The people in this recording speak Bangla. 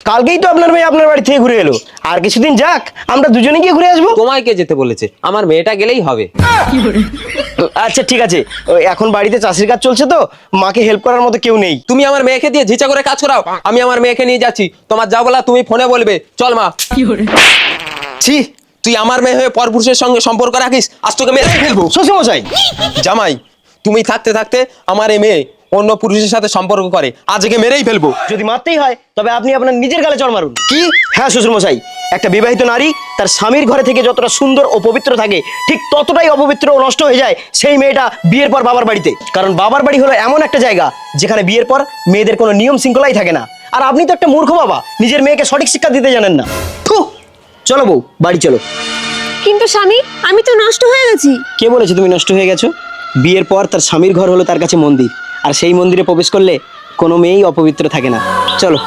কালকেই তো আপনার মেয়ে আপনার বাড়ি থেকে ঘুরে এলো, আর কিছুদিন যাক, আমরা দুজনে গিয়ে ঘুরে আসবো। তোমায় কে যেতে বলেছে? আমার মেয়েটা গেলেই হবে। আচ্ছা ঠিক আছে, এখন বাড়িতে চাষির কাজ চলছে তো, মাকে হেল্প করার মতো কেউ নেই। তুমি আমার মেয়েকে দিয়ে ঝিচা করে কাজ করাও, আমি আমার মেয়েকে নিয়ে যাচ্ছি। তোমার যা বলা তুমি ফোনে বলবে। চল মা। ছি, তুই আমার মেয়ে হয়ে পরপুরুষের সঙ্গে সম্পর্ক রাখিস, আজ তোকে মেরে ফেলবো। শ্বশুরমশাই, জামাই, তুমি থাকতে থাকতে আমার এই মেয়ে অন্য পুরুষের সাথে সম্পর্ক করে, আজকে মেরেই ফেলবো। যদি মারতেই হয় তবে আপনি আপনার নিজের গালে চড় মারুন। কি? হ্যাঁ শ্বশুরমশাই, একটা বিবাহিত নারী তার স্বামীর ঘরে থেকে যতটা সুন্দর ও পবিত্র থাকে, ঠিক ততটাই অপবিত্র ও নষ্ট হয়ে যায় সেই মেয়েটা বিয়ের পর বাবার বাড়িতে। কারণ বাবার বাড়ি হলো এমন একটা জায়গা যেখানে বিয়ের পর মেয়েদের কোনো নিয়ম শৃঙ্খলাই থাকে না। আর আপনি তো একটা মূর্খ বাবা, নিজের মেয়েকে সঠিক শিক্ষা দিতে জানেন না। থু! চলো বউ, বাড়ি চলো। কিন্তু স্বামী, আমি তো নষ্ট হয়ে গেছি। কে বলেছে তুমি নষ্ট হয়ে গেছো? বিয়ের পর তার স্বামীর ঘর হলো তার কাছে মন্দির, আর সেই মন্দিরে প্রবেশ করলে কোনো মেয়েই অপবিত্র থাকে না। চলো।